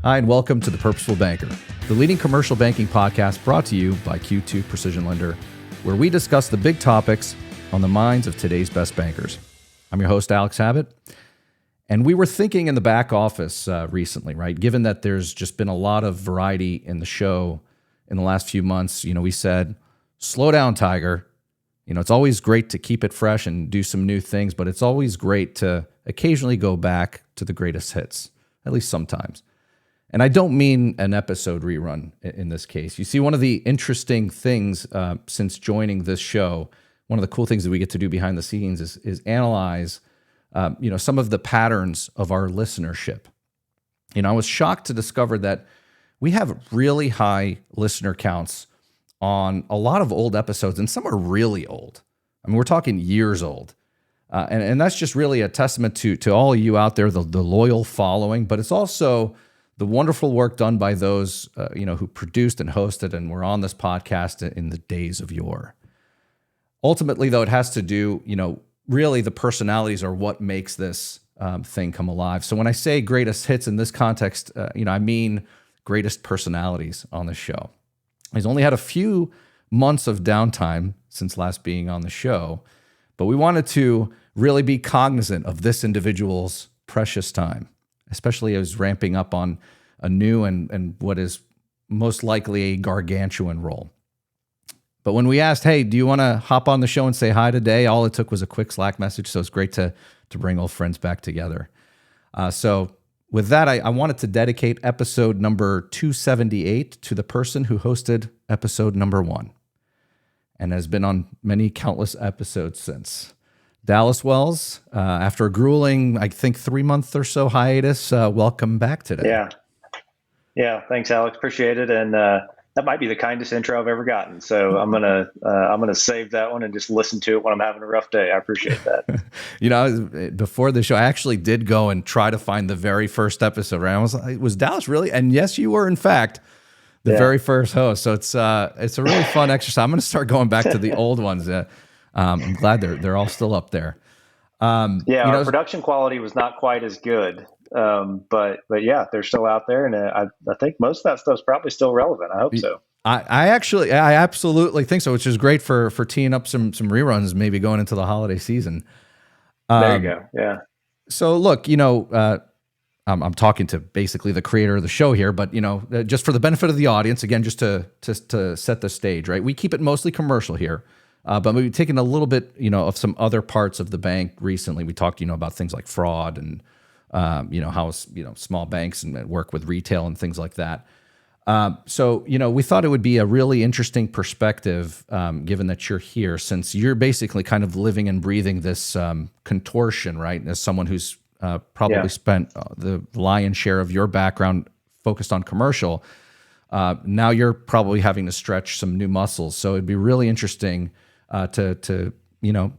Hi, and welcome to the Purposeful Banker, the leading commercial banking podcast brought to you by Q2 Precision Lender, where we discuss the big topics on the minds of today's best bankers. I'm your host, Alex Habet, and we were thinking in the back office recently, right? Given that there's just been a lot of variety in the show in the last few months, we said, slow down, Tiger. It's always great to keep it fresh and do some new things, but it's always great to occasionally go back to the greatest hits, at least sometimes. And I don't mean an episode rerun in this case. You see, one of the interesting things since joining this show, one of the cool things that we get to do behind the scenes is analyze, some of the patterns of our listenership. I was shocked to discover that we have really high listener counts on a lot of old episodes, and some are really old. I mean, we're talking years old. And that's just really a testament to all of you out there, the loyal following, but it's also the wonderful work done by those, who produced and hosted and were on this podcast in the days of yore. Ultimately, though, it has to do, really the personalities are what makes this thing come alive. So when I say greatest hits in this context, I mean greatest personalities on the show. He's only had a few months of downtime since last being on the show, but we wanted to really be cognizant of this individual's precious time, especially as ramping up on a new and what is most likely a gargantuan role. But when we asked, hey, do you want to hop on the show and say hi today? All it took was a quick Slack message, so it's great to bring old friends back together. So with that, I wanted to dedicate episode number 278 to the person who hosted episode number 1 and has been on many countless episodes since. Dallas Wells, after a grueling, I think 3-month or so hiatus, welcome back today. Yeah. Thanks, Alex. Appreciate it. And that might be the kindest intro I've ever gotten. So I'm gonna save that one and just listen to it when I'm having a rough day. I appreciate that. Before the show, I actually did go and try to find the very first episode. Right? I was like, was Dallas really? And yes, you were in fact the very first host. So it's a really fun exercise. I'm going to start going back to the old ones. I'm glad they're all still up there. Our production quality was not quite as good, but yeah, they're still out there, and I think most of that stuff's probably still relevant. I hope so. I absolutely think so, which is great for teeing up some reruns, maybe going into the holiday season. There you go. Yeah. So look, I'm talking to basically the creator of the show here, but just for the benefit of the audience, again, just to set the stage, right? We keep it mostly commercial here. But we've taken a little bit, of some other parts of the bank recently. We talked, about things like fraud and, how, small banks and work with retail and things like that. So, we thought it would be a really interesting perspective, given that you're here, since you're basically kind of living and breathing this contortion, right? As someone who's probably spent the lion's share of your background focused on commercial, now you're probably having to stretch some new muscles. So it'd be really interesting to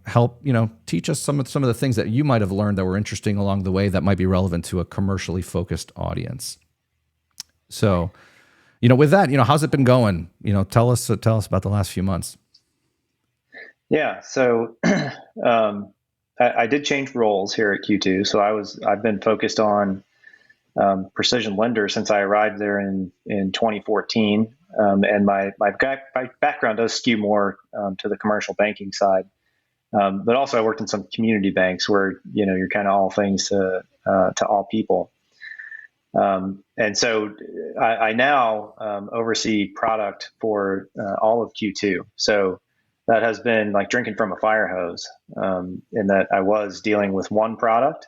help teach us some of the things that you might have learned that were interesting along the way that might be relevant to a commercially focused audience. So, with that, how's it been going? Tell us about the last few months. Yeah. So I did change roles here at Q2. So I've been focused on Precision Lender since I arrived there in 2014. And my background does skew more to the commercial banking side. But also I worked in some community banks where, you're kind of all things to all people. And so I now oversee product for all of Q2. So that has been like drinking from a fire hose, in that I was dealing with one product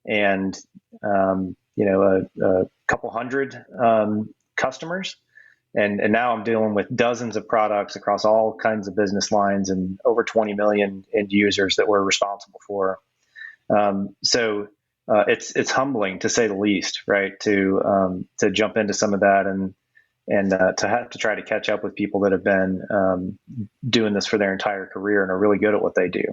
and, a couple hundred customers. And now I'm dealing with dozens of products across all kinds of business lines and over 20 million end users that we're responsible for. So it's humbling to say the least, right? To jump into some of that and to have to try to catch up with people that have been doing this for their entire career and are really good at what they do.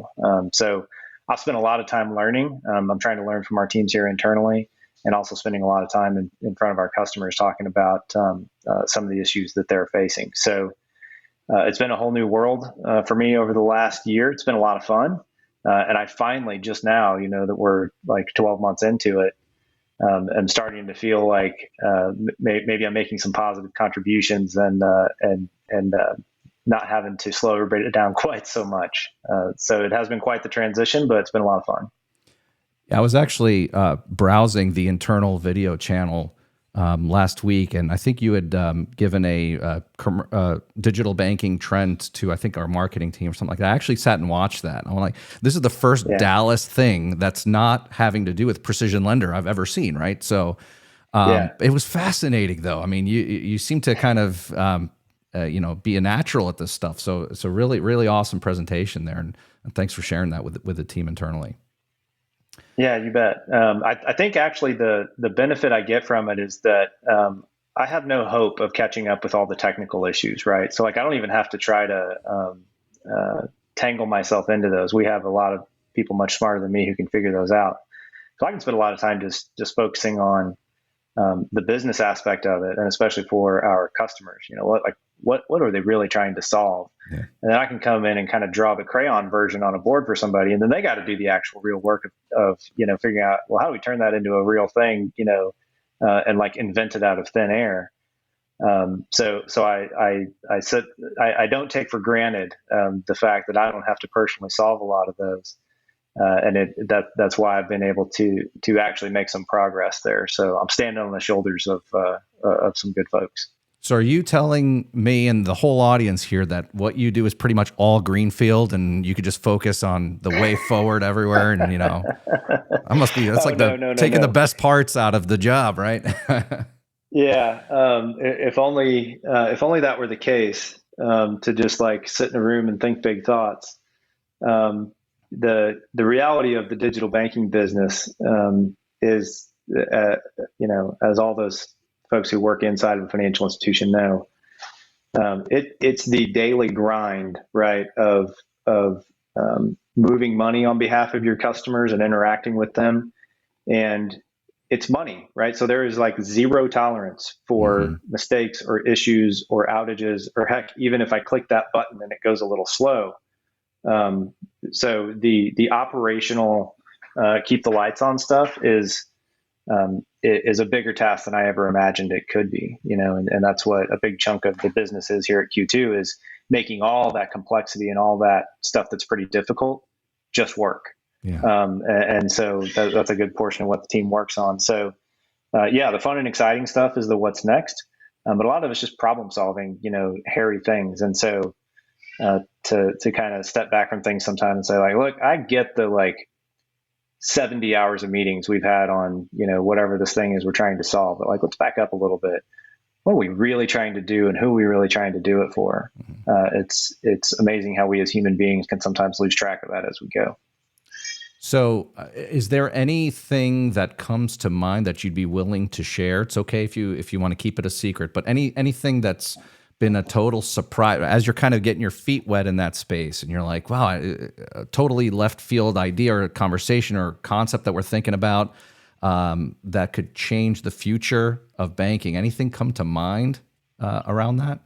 So I've spent a lot of time learning. I'm trying to learn from our teams here internally, and also spending a lot of time in front of our customers talking about some of the issues that they're facing. So it's been a whole new world for me over the last year. It's been a lot of fun. And I finally just now, that we're like 12 months into it, I'm starting to feel like maybe I'm making some positive contributions and not having to slow everybody down quite so much. So it has been quite the transition, but it's been a lot of fun. I was actually browsing the internal video channel last week, and I think you had given a digital banking trend to, I think, our marketing team or something like that. I actually sat and watched that. I'm like, this is the first Dallas thing that's not having to do with Precision Lender I've ever seen, right? So it was fascinating, though. I mean, you seem to kind of be a natural at this stuff. So really, really awesome presentation there, and thanks for sharing that with the team internally. Yeah, you bet. I think actually the benefit I get from it is that I have no hope of catching up with all the technical issues, right? So like I don't even have to try to tangle myself into those. We have a lot of people much smarter than me who can figure those out. So I can spend a lot of time just focusing on the business aspect of it, and especially for our customers. What are they really trying to solve? Yeah. And then I can come in and kind of draw the crayon version on a board for somebody, and then they got to do the actual real work of figuring out, well, how do we turn that into a real thing, and like invent it out of thin air. So I don't take for granted the fact that I don't have to personally solve a lot of those. And that's why I've been able to actually make some progress there. So I'm standing on the shoulders of some good folks. So are you telling me and the whole audience here that what you do is pretty much all greenfield, and you could just focus on the way forward everywhere? And I must be, that's taking the best parts out of the job, right? Yeah. If only that were the case, to just like sit in a room and think big thoughts. The reality of the digital banking business is, as all those folks who work inside of a financial institution know, it's the daily grind, right, of moving money on behalf of your customers and interacting with them, and it's money, right? So there is like zero tolerance for mistakes or issues or outages, or heck, even if I click that button and it goes a little slow. So the operational keep the lights on stuff is a bigger task than I ever imagined it could be, and that's what a big chunk of the business is here at Q2, is making all that complexity and all that stuff that's pretty difficult just work. Yeah. And so that's a good portion of what the team works on. So the fun and exciting stuff is the what's next, but a lot of it's just problem solving, hairy things. And so to kind of step back from things sometimes and say, like, look, I get the 70 hours of meetings we've had on, whatever this thing is we're trying to solve, but let's back up a little bit. What are we really trying to do, and who are we really trying to do it for? It's amazing how we as human beings can sometimes lose track of that as we go. So is there anything that comes to mind that you'd be willing to share? It's okay if you want to keep it a secret, but anything that's been a total surprise as you're kind of getting your feet wet in that space, and you're like, wow, a totally left field idea or a conversation or concept that we're thinking about that could change the future of banking. Anything come to mind around that?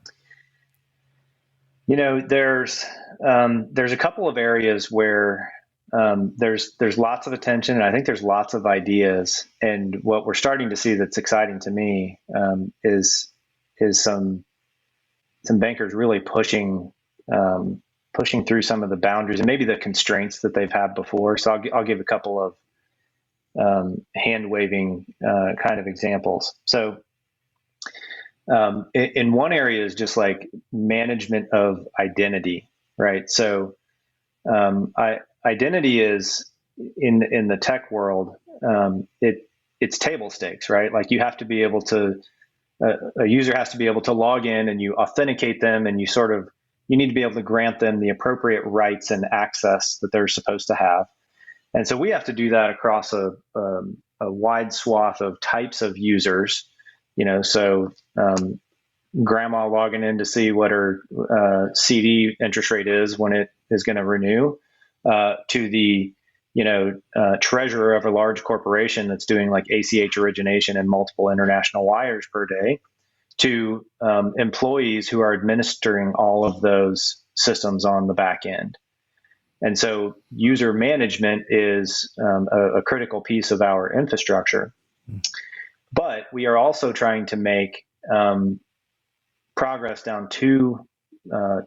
There's a couple of areas where there's lots of attention, and I think there's lots of ideas. And what we're starting to see that's exciting to me is some bankers really pushing through some of the boundaries and maybe the constraints that they've had before. So I'll give a couple of hand waving kind of examples. So in one area is just like management of identity, right? So identity is in the tech world, it's table stakes, right? Like you have to be able to, a user has to be able to log in, and you authenticate them, and you need to be able to grant them the appropriate rights and access that they're supposed to have. And so we have to do that across a wide swath of types of users, so grandma logging in to see what her CD interest rate is when it is going to renew, to the treasurer of a large corporation that's doing like ACH origination and multiple international wires per day, to employees who are administering all of those systems on the back end. And so user management is a critical piece of our infrastructure. But we are also trying to make progress down two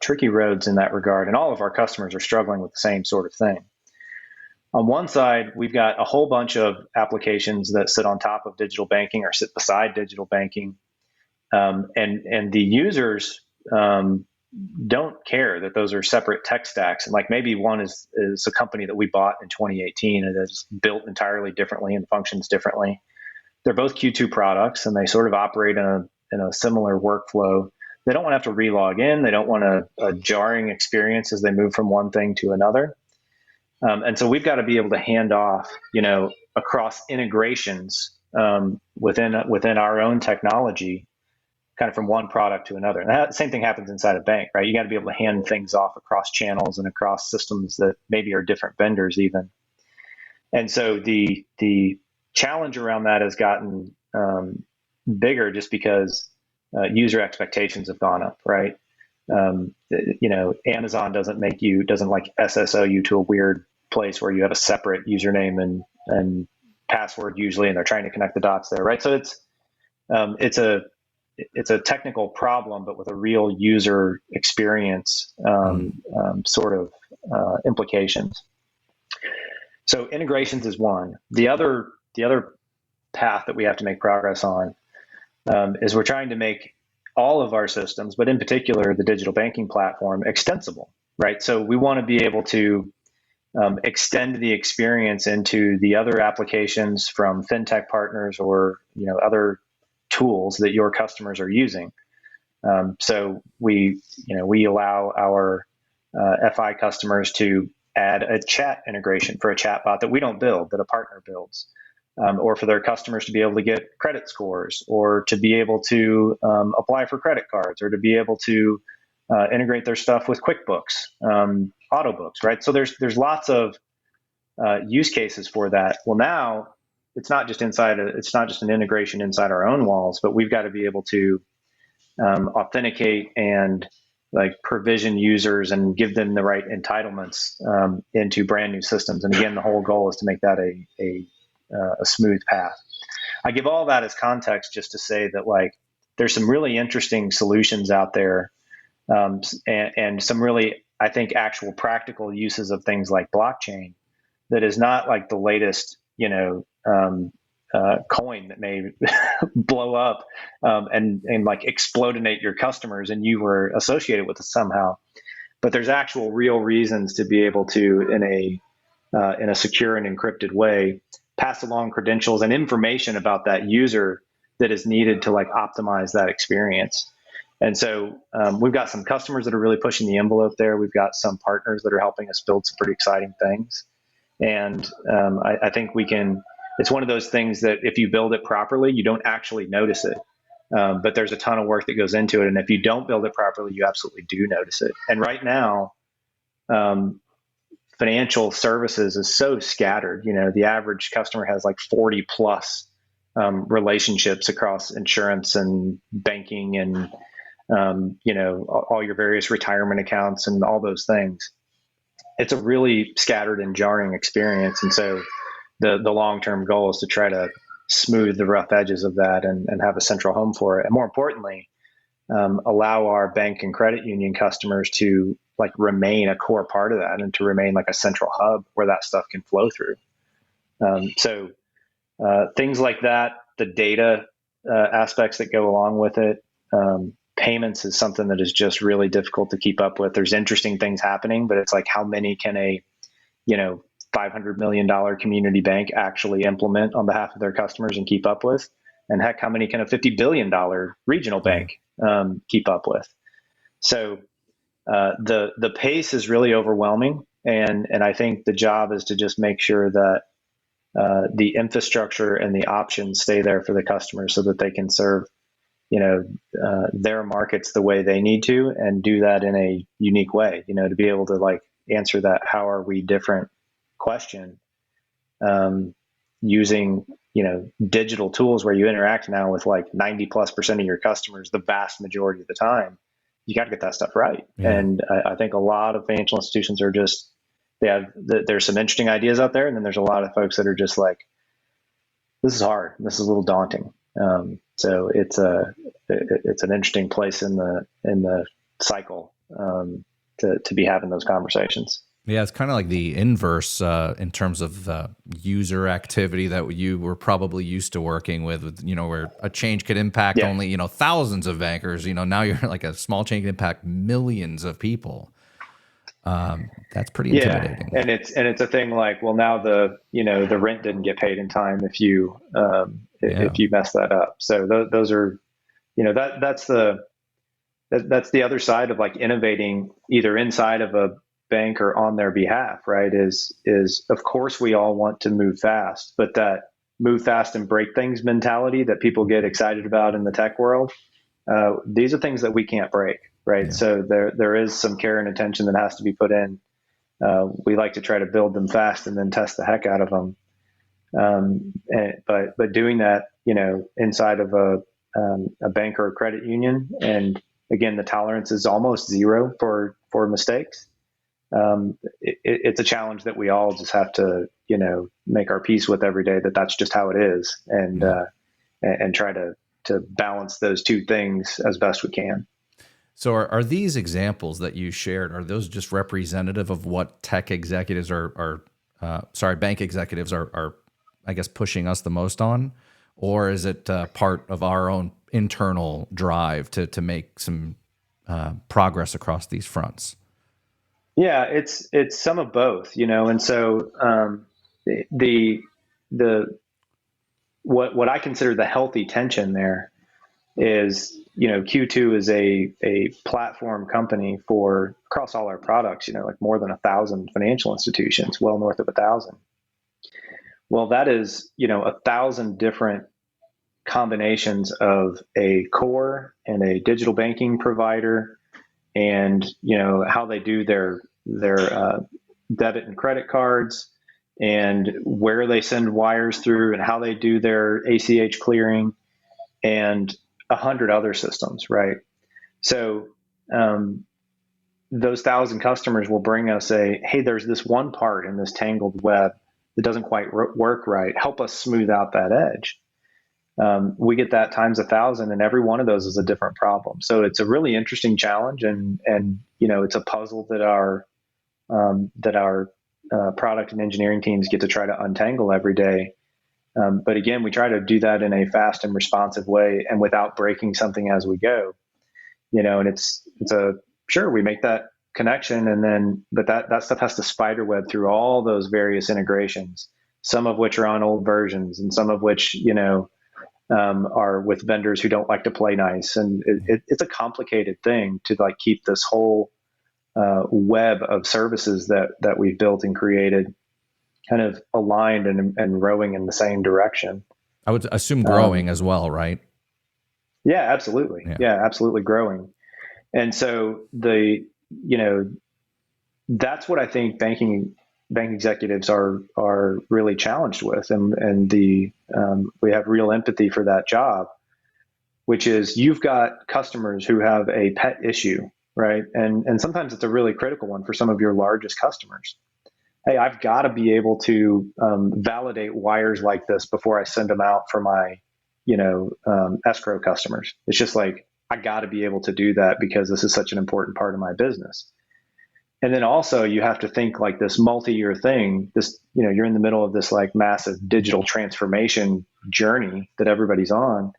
tricky roads in that regard. And all of our customers are struggling with the same sort of thing. On one side, we've got a whole bunch of applications that sit on top of digital banking or sit beside digital banking. And the users don't care that those are separate tech stacks. And like maybe one is a company that we bought in 2018 and is built entirely differently and functions differently. They're both Q2 products and they sort of operate in a similar workflow. They don't want to have to re-log in. They don't want a jarring experience as they move from one thing to another. And so we've got to be able to hand off, across integrations within our own technology, kind of from one product to another. And that same thing happens inside a bank, right? You got to be able to hand things off across channels and across systems that maybe are different vendors even. And so the challenge around that has gotten bigger just because user expectations have gone up, right? Amazon doesn't like SSO you to a weird place where you have a separate username and password usually, and they're trying to connect the dots there, right? So it's a technical problem, but with a real user experience sort of implications. So integrations is one. The other path that we have to make progress on is we're trying to make all of our systems, but in particular the digital banking platform, extensible, right? So we want to be able to extend the experience into the other applications from fintech partners or other tools that your customers are using. So we allow our FI customers to add a chat integration for a chatbot that we don't build, that a partner builds. Or for their customers to be able to get credit scores, or to be able to apply for credit cards, or to be able to integrate their stuff with QuickBooks, AutoBooks, right? So there's lots of use cases for that. Well, now it's not just an integration inside our own walls, but we've got to be able to authenticate and like provision users and give them the right entitlements into brand new systems. And again, the whole goal is to make that a smooth path. I give all that as context just to say that like there's some really interesting solutions out there, and some really, I think, actual practical uses of things like blockchain that is not like the latest, coin that may blow up and like explodinate your customers and you were associated with it somehow. But there's actual real reasons to be able to, in a secure and encrypted way, pass along credentials and information about that user that is needed to like optimize that experience. And so we've got some customers that are really pushing the envelope there. We've got some partners that are helping us build some pretty exciting things. And I think it's one of those things that if you build it properly, you don't actually notice it. But there's a ton of work that goes into it. And if you don't build it properly, you absolutely do notice it. And right now, financial services is so scattered. The average customer has like 40 plus relationships across insurance and banking and, all your various retirement accounts and all those things. It's a really scattered and jarring experience. And so the long-term goal is to try to smooth the rough edges of that and have a central home for it. And more importantly, allow our bank and credit union customers to like remain a core part of that and to remain like a central hub where that stuff can flow through. So things like that, the data aspects that go along with it, payments is something that is just really difficult to keep up with. There's interesting things happening, but it's like how many can a $500 million community bank actually implement on behalf of their customers and keep up with? And heck, how many can a $50 billion regional bank keep up with? So the pace is really overwhelming. And I think the job is to just make sure that the infrastructure and the options stay there for the customers so that they can serve their markets the way they need to and do that in a unique way, to be able to like answer that how are we different question using digital tools where you interact now with like 90+% of your customers the vast majority of the time. You got to get that stuff right. Yeah. And I think a lot of financial institutions are just there's some interesting ideas out there, and then there's a lot of folks that are just like this is hard. This is a little daunting. So it's an interesting place in the cycle to be having those conversations. Yeah, it's kind of like the inverse in terms of user activity that you were probably used to working with, where a change could impact Yeah, only, thousands of bankers. Now you're like a small change can impact millions of people. That's pretty yeah, intimidating. and it's a thing like, well, now the rent didn't get paid in time Yeah. if you mess that up. So those are that's the other side of like innovating either inside of a bank or on their behalf, right? Is of course we all want to move fast, but that move fast and break things mentality that people get excited about in the tech world, these are things that we can't break, right? Yeah. So there is some care and attention that has to be put in. We like to try to build them fast and then test the heck out of them. But doing that, inside of a bank or a credit union, and again, the tolerance is almost zero for mistakes. It's a challenge that we all just have to, make our peace with every day. That's just how it is, Yeah. and try to balance those two things as best we can. So are these examples that you shared, are those just representative of what tech executives bank executives are, I guess, pushing us the most on? Or is it part of our own internal drive to make some progress across these fronts? Yeah, it's some of both, and so the the what I consider the healthy tension there is, Q2 is a platform company for across all our products, like more than 1,000 financial institutions, well north of 1,000. Well, that is, 1,000 different combinations of a core and a digital banking provider, and how they do their debit and credit cards, and where they send wires through, and how they do their ACH clearing, and 100 other systems, right? So those 1,000 customers will bring us hey, there's this one part in this tangled web that doesn't quite work right. Help us smooth out that edge. We get that times 1,000, and every one of those is a different problem. So it's a really interesting challenge, and it's a puzzle that our product and engineering teams get to try to untangle every day. But again, we try to do that in a fast and responsive way, and without breaking something as we go. And it's a sure we make that connection, and then but that stuff has to spider web through all those various integrations, some of which are on old versions, and some of which are with vendors who don't like to play nice, and it's a complicated thing to like keep this whole web of services that we've built and created kind of aligned and rowing in the same direction. I would assume growing as well, right? Yeah, absolutely. Yeah. Yeah, absolutely growing. And so that's what I think bank executives are really challenged with, and we have real empathy for that job, which is you've got customers who have a pet issue, right? And sometimes it's a really critical one for some of your largest customers. Hey, I've got to be able to validate wires like this before I send them out for my escrow customers. It's just like I got to be able to do that because this is such an important part of my business. And then also you have to think like this multi-year thing, you're in the middle of this like massive digital transformation journey that everybody's on.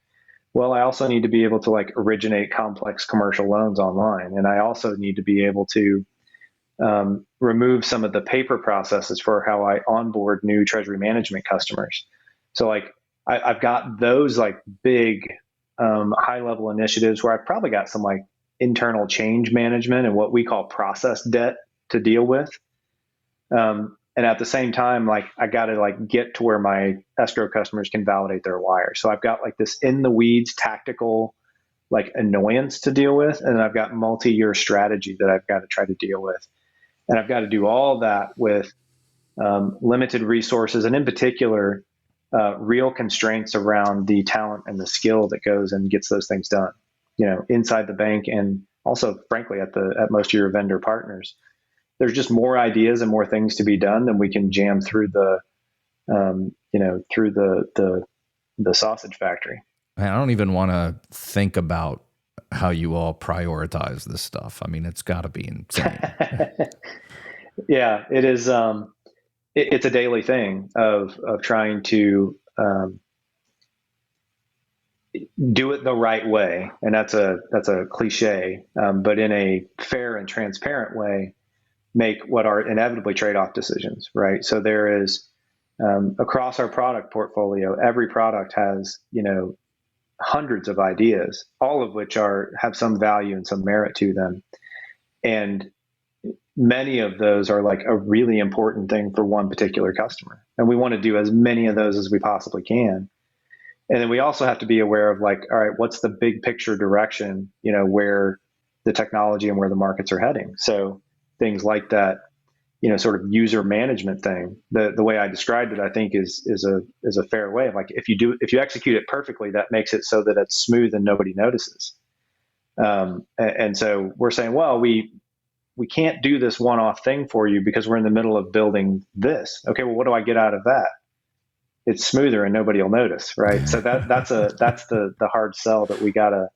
Well, I also need to be able to like originate complex commercial loans online. And I also need to be able to remove some of the paper processes for how I onboard new treasury management customers. So like I've got those like big high level initiatives where I've probably got some like internal change management and what we call process debt to deal with. And at the same time, like I got to like get to where my escrow customers can validate their wires. So I've got like this in the weeds tactical like annoyance to deal with, and I've got multi-year strategy that I've got to try to deal with. And I've got to do all that with limited resources, and in particular, real constraints around the talent and the skill that goes and gets those things done, inside the bank, and also, frankly, at most of your vendor partners. There's just more ideas and more things to be done than we can jam through the through the sausage factory. Man, I don't even want to think about how you all prioritize this stuff. I mean, it's got to be insane. Yeah, it is. It's a daily thing of trying to do it the right way, and that's a cliche, but in a fair and transparent way, make what are inevitably trade-off decisions, right? So there is across our product portfolio, every product has hundreds of ideas, all of which have some value and some merit to them, and many of those are like a really important thing for one particular customer, and we want to do as many of those as we possibly can. And then we also have to be aware of like, all right, what's the big picture direction, where the technology and where the markets are heading. So things like that, sort of user management thing, the way I described it, I think is a fair way of like, if you execute it perfectly, that makes it so that it's smooth and nobody notices. And so we're saying, well, we can't do this one-off thing for you because we're in the middle of building this. Okay, well, what do I get out of that? It's smoother and nobody will notice, right? So that's the hard sell that we gotta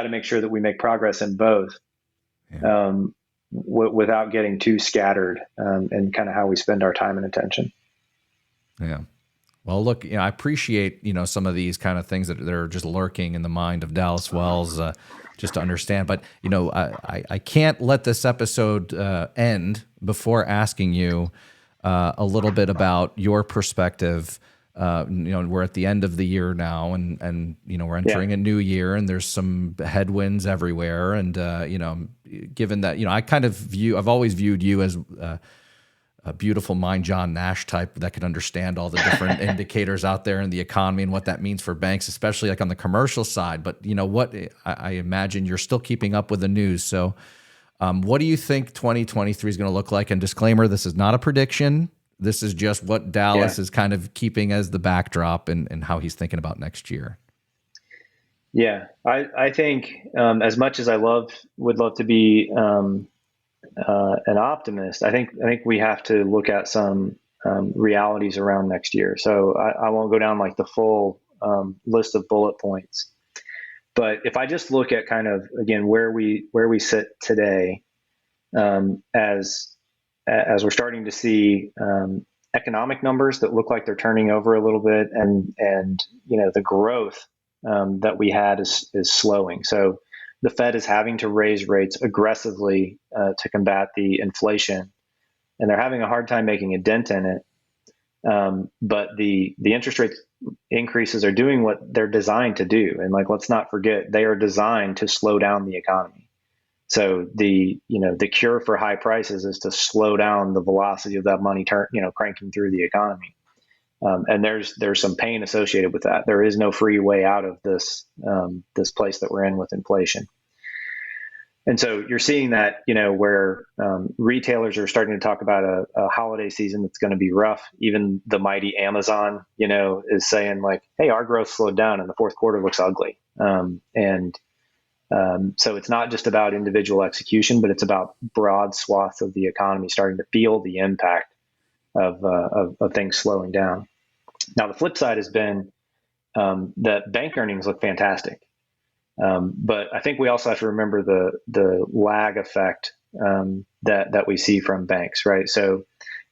make sure that we make progress in both, without getting too scattered, and kind of how we spend our time and attention. Yeah. Well, look, I appreciate some of these kind of things that are just lurking in the mind of Dallas Wells, just to understand. But I can't let this episode end before asking you a little bit about your perspective. We're at the end of the year now, and we're entering a new year, and there's some headwinds everywhere. And given that I've always viewed you as a beautiful mind John Nash type that can understand all the different indicators out there in the economy and what that means for banks, especially like on the commercial side. But I imagine you're still keeping up with the news. So what do you think 2023 is going to look like? And disclaimer, this is not a prediction. This is just what Dallas is kind of keeping as the backdrop and how he's thinking about next year. Yeah, I think as much as would love to be an optimist, I think we have to look at some realities around next year. So I won't go down like the full list of bullet points, but if I just look at kind of again where we sit today, as we're starting to see economic numbers that look like they're turning over a little bit, and the growth that we had is slowing. So the Fed is having to raise rates aggressively to combat the inflation, and they're having a hard time making a dent in it. But the interest rate increases are doing what they're designed to do, and let's not forget they are designed to slow down the economy. So the cure for high prices is to slow down the velocity of that money cranking through the economy. And there's some pain associated with that. There is no free way out of this place that we're in with inflation. And so you're seeing that, where retailers are starting to talk about a holiday season that's going to be rough. Even the mighty Amazon, is saying like, hey, our growth slowed down and the fourth quarter looks ugly. So it's not just about individual execution, but it's about broad swaths of the economy starting to feel the impact of things slowing down. Now, the flip side has been that bank earnings look fantastic. But I think we also have to remember the lag effect that we see from banks, right? So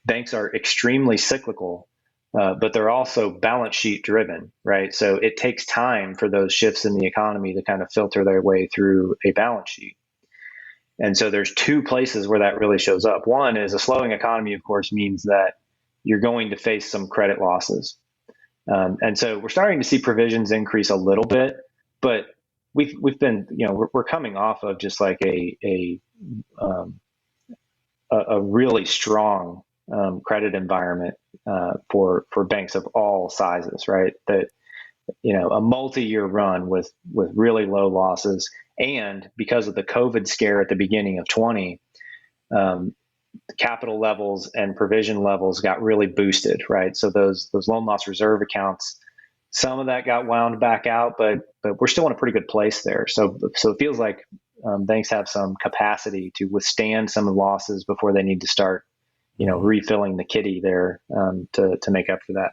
banks are extremely cyclical, but they're also balance sheet driven, right? So it takes time for those shifts in the economy to kind of filter their way through a balance sheet. And so there's two places where that really shows up. One is a slowing economy, of course, means that you're going to face some credit losses. And so we're starting to see provisions increase a little bit, but we've been, we're coming off of just like a really strong credit environment for banks of all sizes, right? That a multi-year run with really low losses, and because of the COVID scare at the beginning of 20, capital levels and provision levels got really boosted, right? So those loan loss reserve accounts, some of that got wound back out, but we're still in a pretty good place there. So it feels like banks have some capacity to withstand some of the losses before they need to start, refilling the kitty there to make up for that.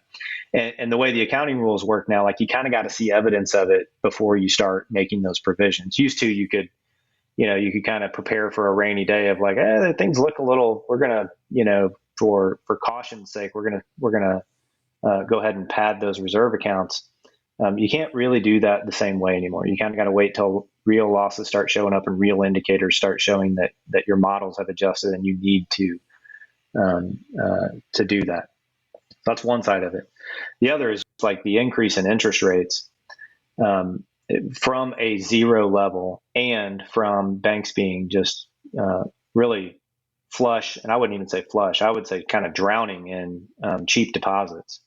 And the way the accounting rules work now, like you kind of got to see evidence of it before you start making those provisions. Used to, you could kind of prepare for a rainy day of like, things look a little, we're going to, for caution's sake, we're going to go ahead and pad those reserve accounts. You can't really do that the same way anymore. You kind of got to wait till real losses start showing up and real indicators start showing that your models have adjusted and you need to do that. That's one side of it. The other is like the increase in interest rates from a zero level and from banks being just really flush. And I wouldn't even say flush. I would say kind of drowning in cheap deposits.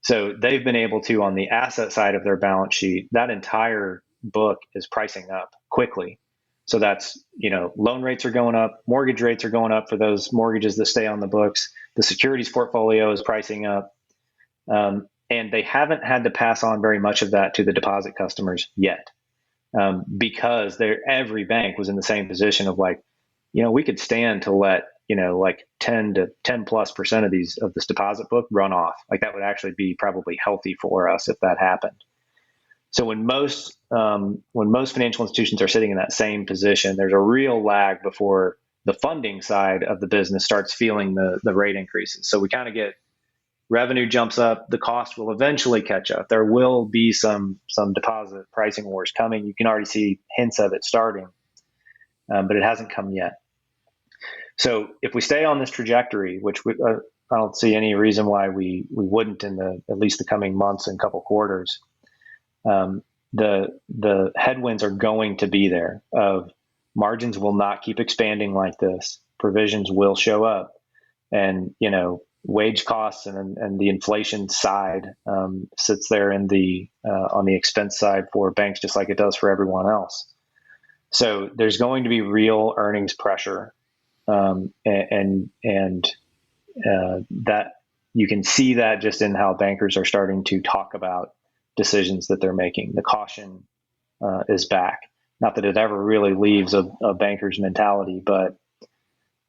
So they've been able to, on the asset side of their balance sheet, that entire book is pricing up quickly. So that's, loan rates are going up, mortgage rates are going up for those mortgages that stay on the books. The securities portfolio is pricing up. And they haven't had to pass on very much of that to the deposit customers yet, because every bank was in the same position of like, we could stand to let, like 10 to 10+% of this deposit book run off. Like that would actually be probably healthy for us if that happened. So when most financial institutions are sitting in that same position, there's a real lag before the funding side of the business starts feeling the rate increases. So we kind of get revenue jumps up, the cost will eventually catch up. There will be some deposit pricing wars coming. You can already see hints of it starting, but it hasn't come yet. So if we stay on this trajectory, which I don't see any reason why we wouldn't in at least the coming months and couple quarters, the headwinds are going to be there. Of margins will not keep expanding like this. Provisions will show up, and wage costs and the inflation side sits there on the expense side for banks, just like it does for everyone else. So there's going to be real earnings pressure. And that you can see that just in how bankers are starting to talk about decisions that they're making. The caution is back. Not that it ever really leaves a banker's mentality, but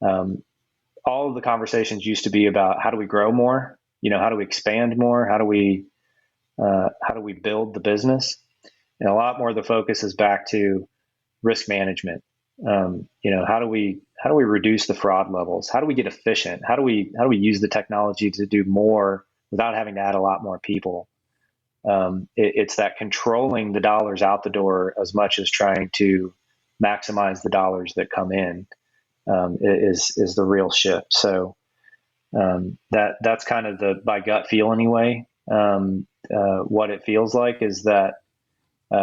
all of the conversations used to be about how do we grow more, how do we expand more, how do we build the business, and a lot more of the focus is back to risk management. How do we reduce the fraud levels? How do we get efficient? How do we use the technology to do more without having to add a lot more people? It's that controlling the dollars out the door as much as trying to maximize the dollars that come in is the real shift. So that's kind of by gut feel anyway. What it feels like is that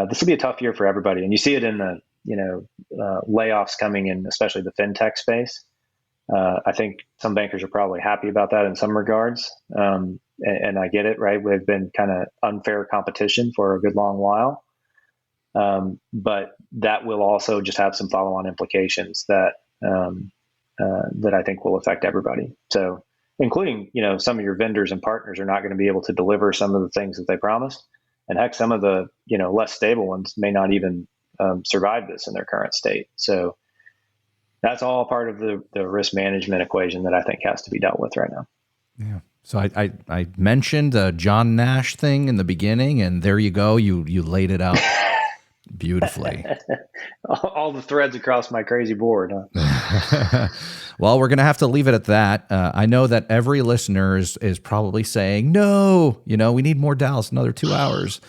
this will be a tough year for everybody, and you see it in the layoffs coming in, especially the fintech space. I think some bankers are probably happy about that in some regards. And I get it, right? We've been kind of unfair competition for a good long while. But that will also just have some follow-on implications that I think will affect everybody. So including, some of your vendors and partners are not going to be able to deliver some of the things that they promised. And heck, some of the, less stable ones may not even survive this in their current state. So that's all part of the risk management equation that I think has to be dealt with right now. Yeah. So I mentioned a John Nash thing in the beginning, and there you go. You laid it out beautifully. All the threads across my crazy board, huh? Well, we're going to have to leave it at that. I know that every listener is probably saying, no, we need more Dallas, another 2 hours.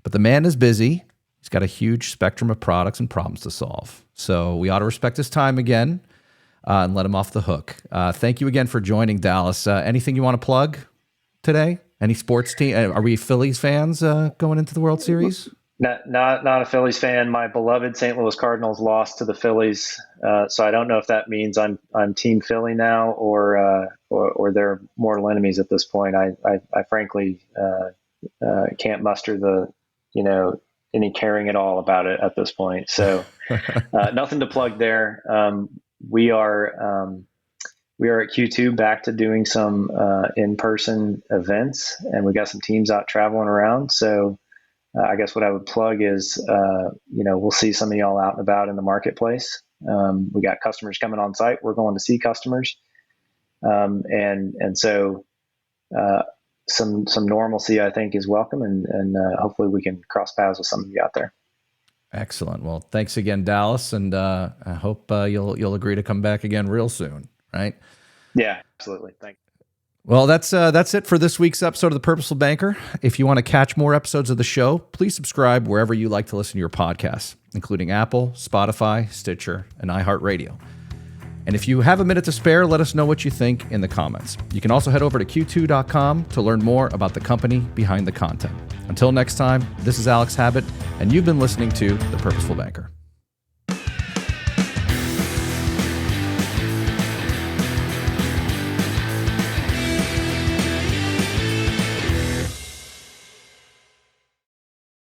But the man is busy. He's got a huge spectrum of products and problems to solve. So we ought to respect his time again and let him off the hook. Thank you again for joining, Dallas. Anything you want to plug today? Any sports team? Are we Phillies fans going into the World Series? Not a Phillies fan. My beloved St. Louis Cardinals lost to the Phillies, so I don't know if that means I'm Team Philly now or they're mortal enemies at this point. I frankly can't muster the any caring at all about it at this point. So nothing to plug there. We are at Q2 back to doing some in-person events, and we got some teams out traveling around. So I guess what I would plug is, we'll see some of y'all out and about in the marketplace. We got customers coming on site. We're going to see customers. And so some normalcy, I think, is welcome, and hopefully we can cross paths with some of you out there. Excellent. Well, thanks again, Dallas, and I hope you'll agree to come back again real soon. Right? Yeah, absolutely. Thank you. Well, that's it for this week's episode of The Purposeful Banker. If you want to catch more episodes of the show, please subscribe wherever you like to listen to your podcasts, including Apple, Spotify, Stitcher, and iHeartRadio. And if you have a minute to spare, let us know what you think in the comments. You can also head over to q2.com to learn more about the company behind the content. Until next time, this is Alex Habet, and you've been listening to The Purposeful Banker.